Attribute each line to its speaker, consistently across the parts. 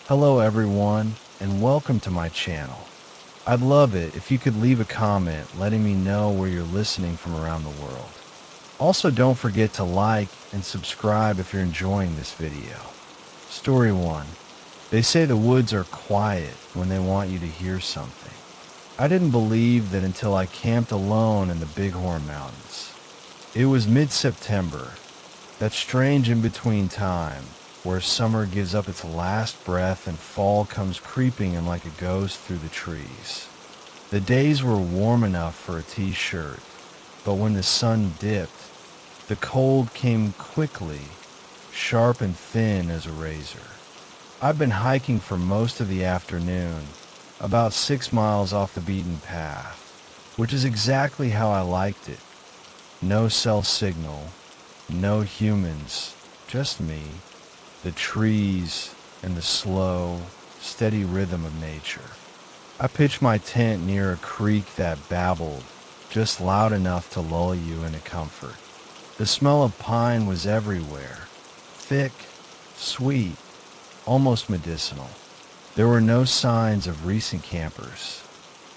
Speaker 1: Hello everyone, and welcome to my channel. I'd love it if you could leave a comment letting me know where you're listening from around the world. Also, don't forget to like and subscribe if you're enjoying this video. Story 1. They say the woods are quiet when they want you to hear something. I didn't believe that until I camped alone in the Bighorn Mountains. It was mid-September, that strange in-between time where summer gives up its last breath and fall comes creeping in like a ghost through the trees. The days were warm enough for a t-shirt, but when the sun dipped, the cold came quickly, sharp and thin as a razor. I'd been hiking for most of the afternoon, about 6 miles off the beaten path, which is exactly how I liked it. No cell signal, no humans, just me, the trees, and the slow, steady rhythm of nature. I pitched my tent near a creek that babbled, just loud enough to lull you into comfort. The smell of pine was everywhere, thick, sweet, almost medicinal. There were no signs of recent campers.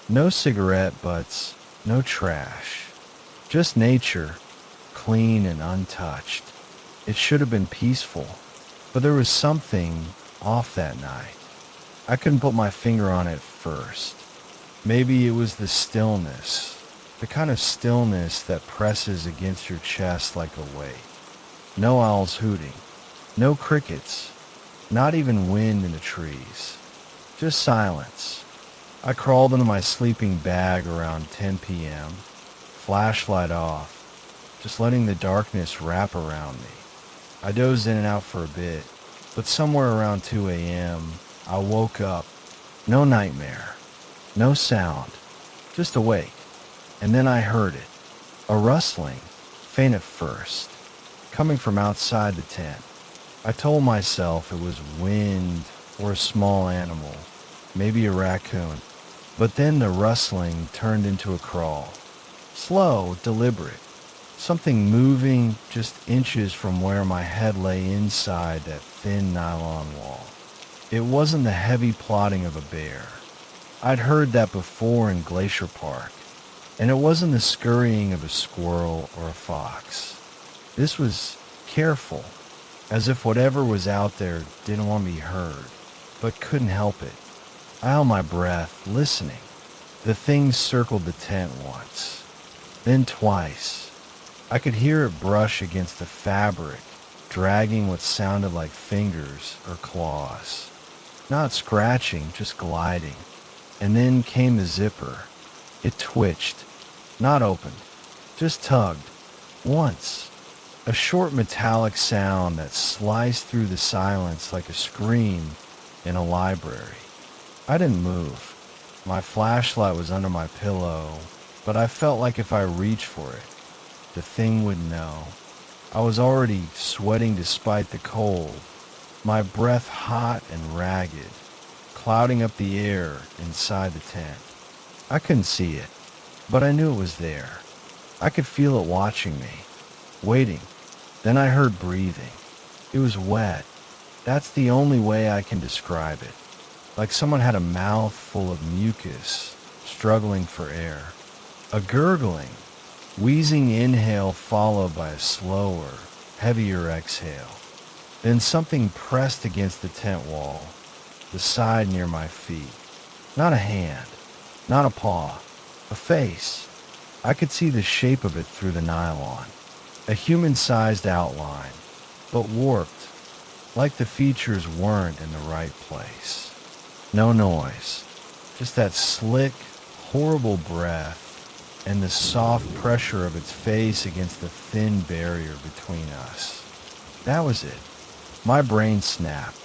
Speaker 1: No cigarette butts, no trash. Just nature, clean and untouched. It should have been peaceful, but there was something off that night. I couldn't put my finger on it first. Maybe it was the stillness, the kind of stillness that presses against your chest like a weight. No owls hooting, no crickets, not even wind in the trees. Just silence. I crawled into my sleeping bag around 10 p.m., flashlight off, just letting the darkness wrap around me. I dozed in and out for a bit, but somewhere around 2 a.m., I woke up. No nightmare, no sound, just awake. And then I heard it, a rustling, faint at first, coming from outside the tent. I told myself it was wind or a small animal, maybe a raccoon. But then the rustling turned into a crawl. Slow, deliberate. Something moving just inches from where my head lay inside that thin nylon wall. It wasn't the heavy plodding of a bear. I'd heard that before in Glacier Park. And it wasn't the scurrying of a squirrel or a fox. This was careful, as if whatever was out there didn't want to be heard, but couldn't help it. I held my breath, listening. The thing circled the tent once, then twice. I could hear it brush against the fabric, dragging what sounded like fingers or claws. Not scratching, just gliding. And then came the zipper. It twitched, not opened, just tugged. Once. A short metallic sound that sliced through the silence like a scream in a library. I didn't move. My flashlight was under my pillow, but I felt like if I reached for it, the thing would know. I was already sweating despite the cold, my breath hot and ragged, clouding up the air inside the tent. I couldn't see it, but I knew it was there. I could feel it watching me, waiting. Then I heard breathing. It was wet. That's the only way I can describe it. Like someone had a mouth full of mucus, struggling for air. A gurgling, wheezing inhale followed by a slower, heavier exhale. Then something pressed against the tent wall, the side near my feet. Not a hand, not a paw, a face. I could see the shape of it through the nylon. A human-sized outline, but warped, like the features weren't in the right place. No noise, just that slick, horrible breath and the soft pressure of its face against the thin barrier between us. That was it. My brain snapped.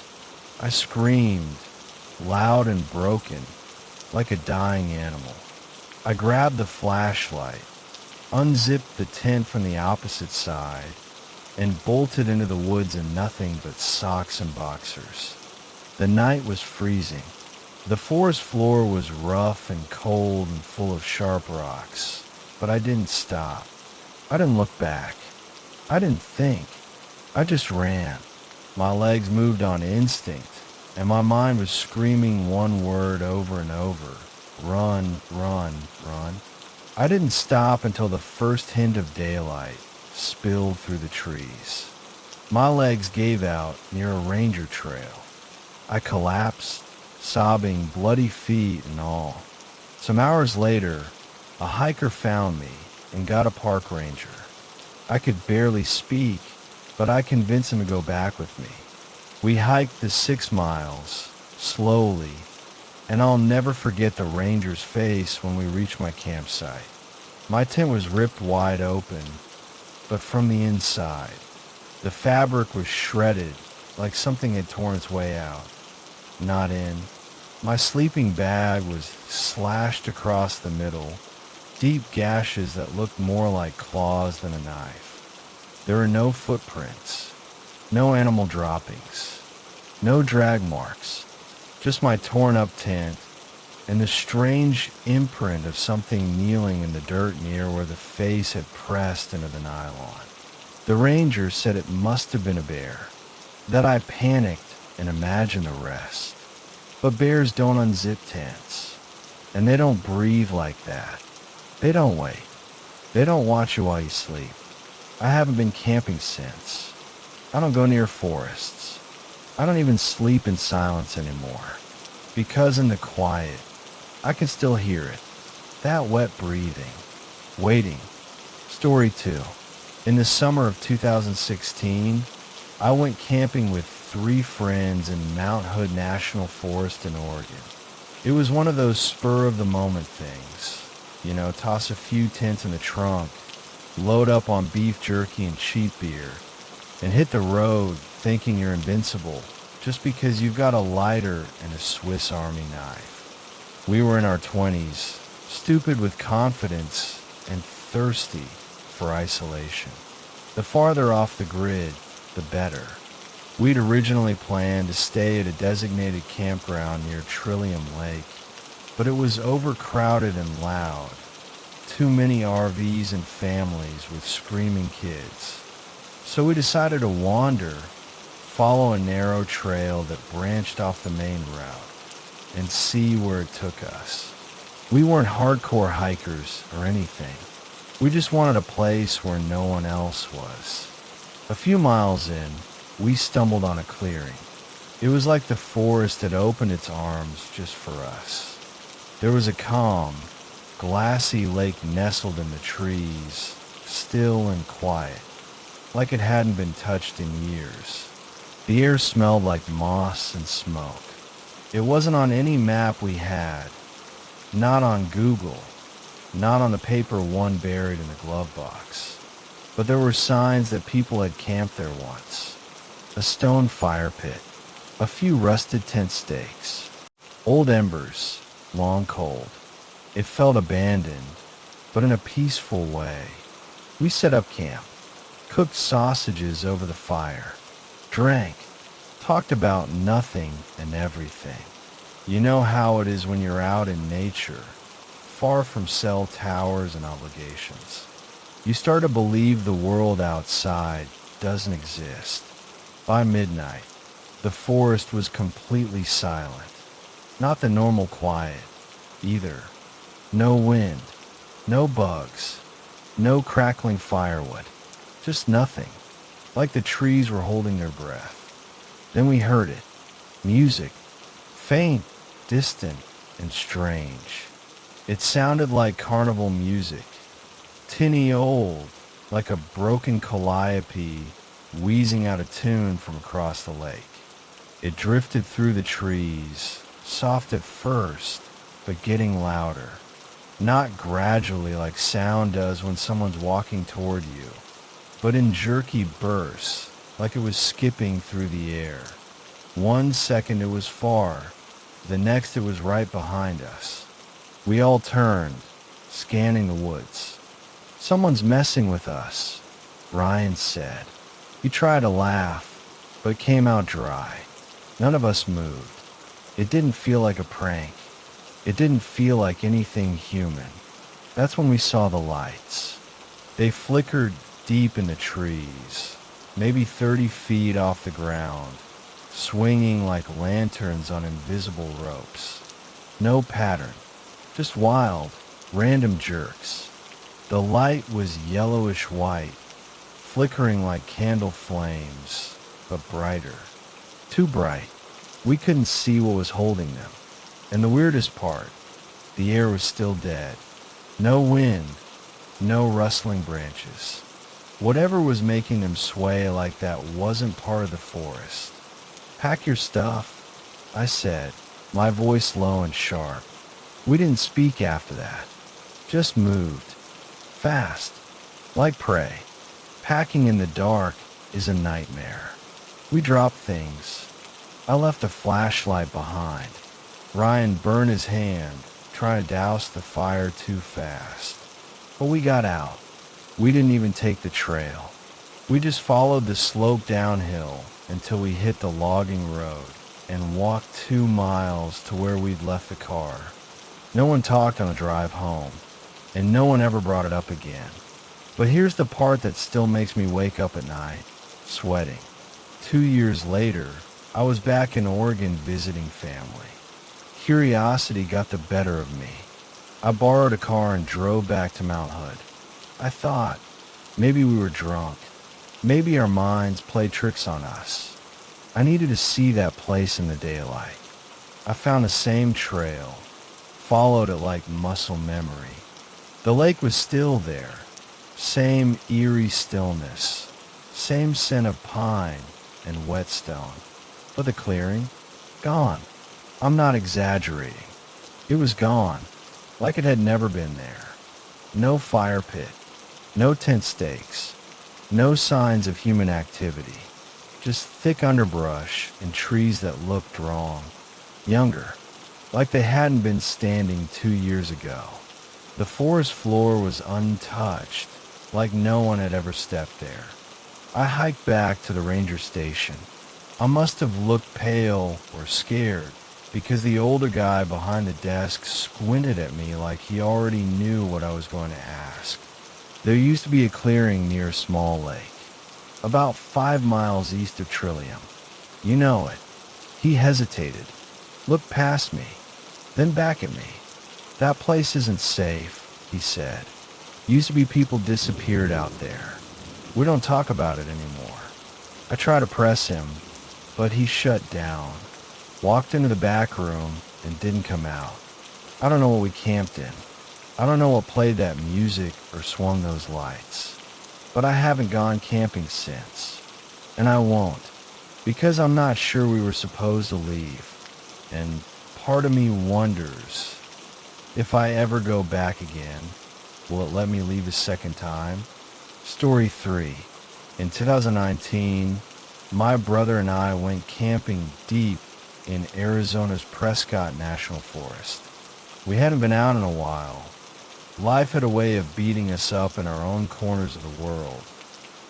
Speaker 1: I screamed, loud and broken, like a dying animal. I grabbed the flashlight, unzipped the tent from the opposite side, and bolted into the woods in nothing but socks and boxers. The night was freezing. The forest floor was rough and cold and full of sharp rocks, but I didn't stop. I didn't look back. I didn't think. I just ran. My legs moved on instinct, and my mind was screaming one word over and over: run, run, run. I didn't stop until the first hint of daylight spilled through the trees. My legs gave out near a ranger trail. I collapsed, sobbing, bloody feet and all. Some hours later, a hiker found me and got a park ranger. I could barely speak, but I convinced him to go back with me. We hiked the 6 miles, slowly, and I'll never forget the ranger's face when we reached my campsite. My tent was ripped wide open, but from the inside, the fabric was shredded like something had torn its way out. Not in. My sleeping bag was slashed across the middle, deep gashes that looked more like claws than a knife. There were no footprints, no animal droppings, no drag marks, just my torn up tent and the strange imprint of something kneeling in the dirt near where the face had pressed into the nylon. The ranger said it must have been a bear, that I panicked and imagined the rest. But bears don't unzip tents, and they don't breathe like that. They don't wait. They don't watch you while you sleep. I haven't been camping since. I don't go near forests. I don't even sleep in silence anymore, because in the quiet, I can still hear it. That wet breathing. Waiting. Story 2. In the summer of 2016, I went camping with 3 friends in Mount Hood National Forest in Oregon. It was one of those spur-of-the-moment things. Toss a few tents in the trunk, load up on beef jerky and cheap beer, and hit the road thinking you're invincible just because you've got a lighter and a Swiss Army knife. We were in our 20s, stupid with confidence and thirsty for isolation. The farther off the grid, the better. We'd originally planned to stay at a designated campground near Trillium Lake, but it was overcrowded and loud. Too many RVs and families with screaming kids. So we decided to wander, follow a narrow trail that branched off the main route, and see where it took us. We weren't hardcore hikers or anything. We just wanted a place where no one else was. A few miles in, we stumbled on a clearing. It was like the forest had opened its arms just for us. There was a calm, glassy lake nestled in the trees, still and quiet, like it hadn't been touched in years. The air smelled like moss and smoke. It wasn't on any map we had, not on Google, not on the paper one buried in the glove box. But there were signs that people had camped there once. A stone fire pit, a few rusted tent stakes, old embers, long cold. It felt abandoned, but in a peaceful way. We set up camp, cooked sausages over the fire, drank, talked about nothing and everything. You know how it is when you're out in nature, far from cell towers and obligations. You start to believe the world outside doesn't exist. By midnight, the forest was completely silent. Not the normal quiet, either. No wind, no bugs, no crackling firewood, just nothing, like the trees were holding their breath. Then we heard it, music, faint, distant, and strange. It sounded like carnival music, tinny old, like a broken calliope wheezing out a tune from across the lake. It drifted through the trees, soft at first, but getting louder. Not gradually like sound does when someone's walking toward you, but in jerky bursts, like it was skipping through the air. 1 second it was far, the next it was right behind us. We all turned, scanning the woods. "Someone's messing with us," Ryan said. He tried to laugh, but came out dry. None of us moved. It didn't feel like a prank. It didn't feel like anything human. That's when we saw the lights. They flickered deep in the trees, maybe 30 feet off the ground, swinging like lanterns on invisible ropes. No pattern, just wild, random jerks. The light was yellowish white, flickering like candle flames, but brighter. Too bright. We couldn't see what was holding them. And the weirdest part, the air was still dead. No wind, no rustling branches. Whatever was making them sway like that wasn't part of the forest. "Pack your stuff," I said, my voice low and sharp. We didn't speak after that, just moved. Fast, like prey. Packing in the dark is a nightmare. We dropped things. I left a flashlight behind. Ryan burned his hand, trying to douse the fire too fast. But we got out. We didn't even take the trail. We just followed the slope downhill until we hit the logging road and walked 2 miles to where we'd left the car. No one talked on the drive home, and no one ever brought it up again. But here's the part that still makes me wake up at night, sweating. 2 years later, I was back in Oregon visiting family. Curiosity got the better of me. I borrowed a car and drove back to Mount Hood. I thought, maybe we were drunk. Maybe our minds played tricks on us. I needed to see that place in the daylight. I found the same trail, followed it like muscle memory. The lake was still there. Same eerie stillness. Same scent of pine and whetstone. But the clearing? Gone. I'm not exaggerating. It was gone, like it had never been there. No fire pit. No tent stakes. No signs of human activity. Just thick underbrush and trees that looked wrong. Younger. Like they hadn't been standing 2 years ago. The forest floor was untouched, like no one had ever stepped there. I hiked back to the ranger station. I must have looked pale or scared, because the older guy behind the desk squinted at me like he already knew what I was going to ask. There used to be a clearing near a small lake, about 5 miles east of Trillium. You know it. He hesitated, looked past me, then back at me. "That place isn't safe," he said. "Used to be people disappeared out there. We don't talk about it anymore." I tried to press him, but he shut down, walked into the back room, and didn't come out. I don't know what we camped in. I don't know what played that music or swung those lights. But I haven't gone camping since. And I won't, because I'm not sure we were supposed to leave. And part of me wonders, if I ever go back again, will it let me leave a second time? Story 3. In 2019, my brother and I went camping deep in Arizona's Prescott National Forest. We hadn't been out in a while. Life had a way of beating us up in our own corners of the world,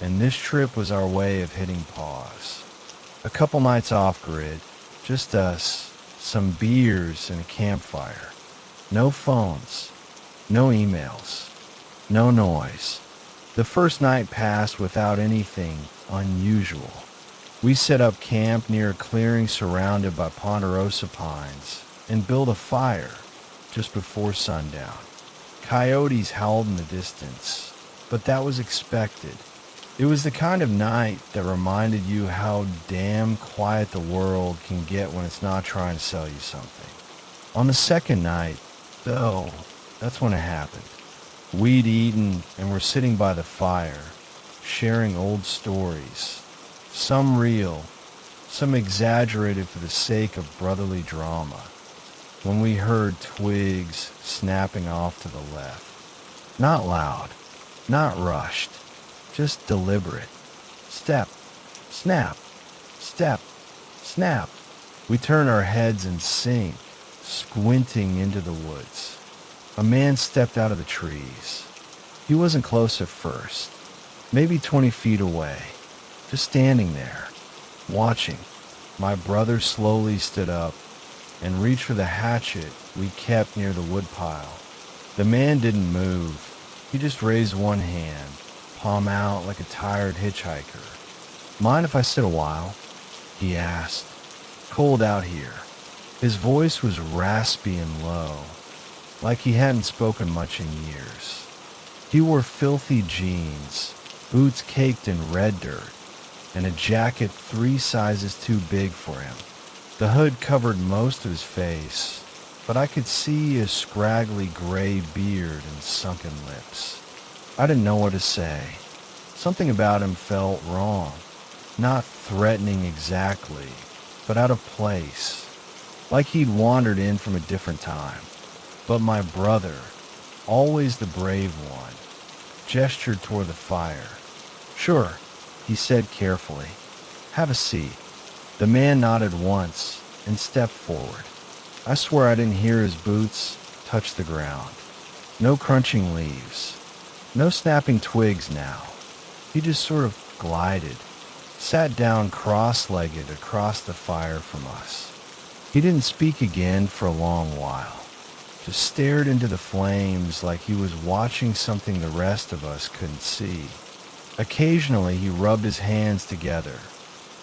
Speaker 1: and this trip was our way of hitting pause. A couple nights off-grid, just us, some beers and a campfire. No phones, no emails, no noise. The first night passed without anything unusual. We set up camp near a clearing surrounded by ponderosa pines and built a fire just before sundown. Coyotes howled in the distance, but that was expected. It was the kind of night that reminded you how damn quiet the world can get when it's not trying to sell you something. On the second night, though, that's when it happened. We'd eaten and were sitting by the fire, sharing old stories. Some real, some exaggerated for the sake of brotherly drama, when we heard twigs snapping off to the left. Not loud, not rushed, just deliberate. Step, snap, step, snap. We turned our heads in sync, squinting into the woods. A man stepped out of the trees. He wasn't close at first, maybe 20 feet away. Just standing there, watching. My brother slowly stood up and reached for the hatchet we kept near the woodpile. The man didn't move. He just raised one hand, palm out like a tired hitchhiker. "Mind if I sit a while?" he asked. cold out here." His voice was raspy and low, like he hadn't spoken much in years. He wore filthy jeans, boots caked in red dirt, and a jacket 3 sizes too big for him. The hood covered most of his face, but I could see a scraggly gray beard and sunken lips. I didn't know what to say. Something about him felt wrong. Not threatening exactly, but out of place. Like he'd wandered in from a different time. But my brother, always the brave one, gestured toward the fire. "Sure," he said carefully. "Have a seat." The man nodded once and stepped forward. I swear I didn't hear his boots touch the ground. No crunching leaves. No snapping twigs now. He just sort of glided, sat down cross-legged across the fire from us. He didn't speak again for a long while. Just stared into the flames like he was watching something the rest of us couldn't see. Occasionally he rubbed his hands together,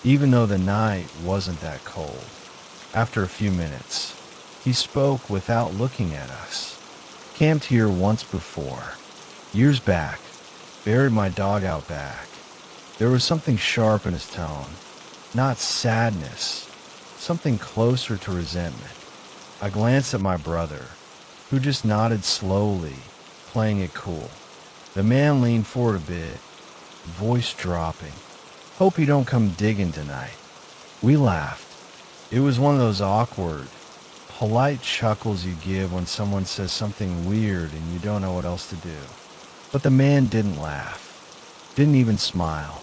Speaker 1: even though the night wasn't that cold. After a few minutes, he spoke without looking at us. "Camped here once before. Years back. Buried my dog out back." There was something sharp in his tone. Not sadness. Something closer to resentment. I glanced at my brother, who just nodded slowly, playing it cool. The man leaned forward a bit, voice dropping. "Hope you don't come digging tonight." We laughed. It was one of those awkward, polite chuckles you give when someone says something weird and you don't know what else to do. But the man didn't laugh, didn't even smile.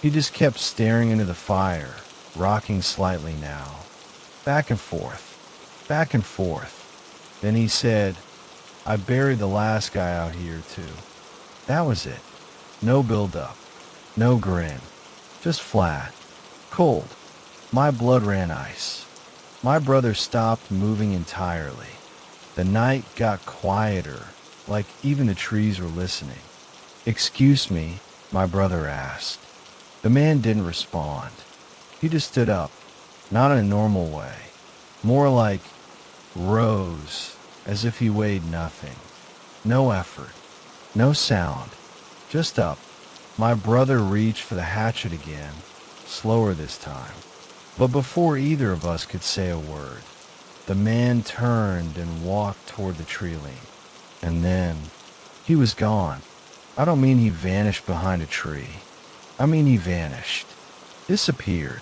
Speaker 1: He just kept staring into the fire, rocking slightly now, back and forth, back and forth. Then he said, "I buried the last guy out here too." That was it. No build-up, no grin, just flat, cold. My blood ran ice. My brother stopped moving entirely. The night got quieter, like even the trees were listening. "Excuse me," my brother asked. The man didn't respond. He just stood up, not in a normal way, more like rose, as if he weighed nothing. No effort, no sound, just up. My brother reached for the hatchet again, slower this time. But before either of us could say a word, the man turned and walked toward the tree line. And then, he was gone. I don't mean he vanished behind a tree. I mean he vanished. Disappeared.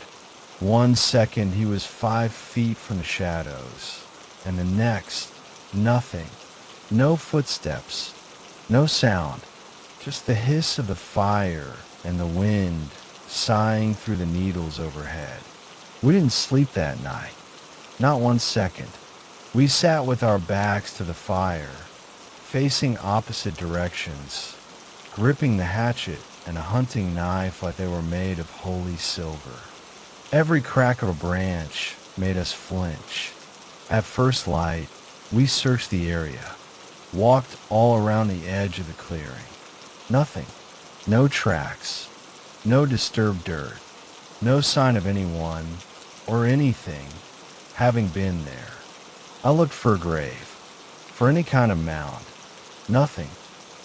Speaker 1: 1 second he was 5 feet from the shadows. And the next, nothing. No footsteps. No sound. Just the hiss of the fire and the wind sighing through the needles overhead. We didn't sleep that night. Not 1 second. We sat with our backs to the fire, facing opposite directions, gripping the hatchet and a hunting knife like they were made of holy silver. Every crack of a branch made us flinch. At first light, we searched the area, walked all around the edge of the clearing. Nothing. No tracks. No disturbed dirt. No sign of anyone or anything having been there. I looked for a grave, for any kind of mound. Nothing.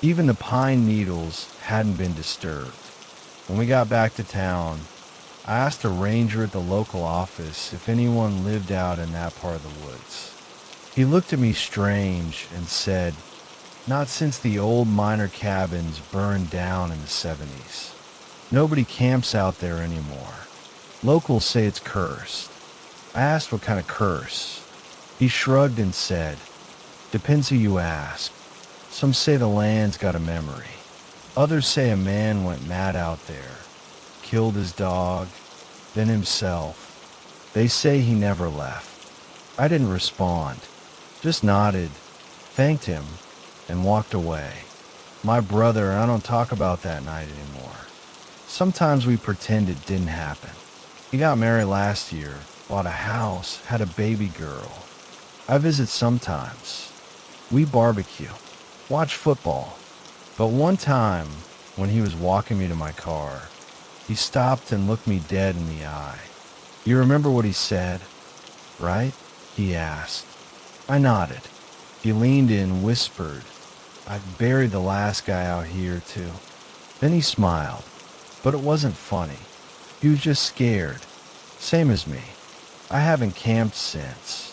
Speaker 1: Even the pine needles hadn't been disturbed. When we got back to town, I asked a ranger at the local office if anyone lived out in that part of the woods. He looked at me strange and said, "Not since the old miner cabins burned down in the 70s. Nobody camps out there anymore. Locals say it's cursed." I asked what kind of curse. He shrugged and said, "Depends who you ask. Some say the land's got a memory. Others say a man went mad out there, killed his dog, then himself. They say he never left." I didn't respond, just nodded, thanked him, and walked away. My brother and I don't talk about that night anymore. Sometimes we pretend it didn't happen. He got married last year, bought a house, had a baby girl. I visit sometimes. We barbecue, watch football. But one time, when he was walking me to my car, he stopped and looked me dead in the eye. You remember what he said? right?" he asked. I nodded. He leaned in and whispered, "I've buried the last guy out here, too." Then he smiled, but it wasn't funny. He was just scared, same as me. I haven't camped since.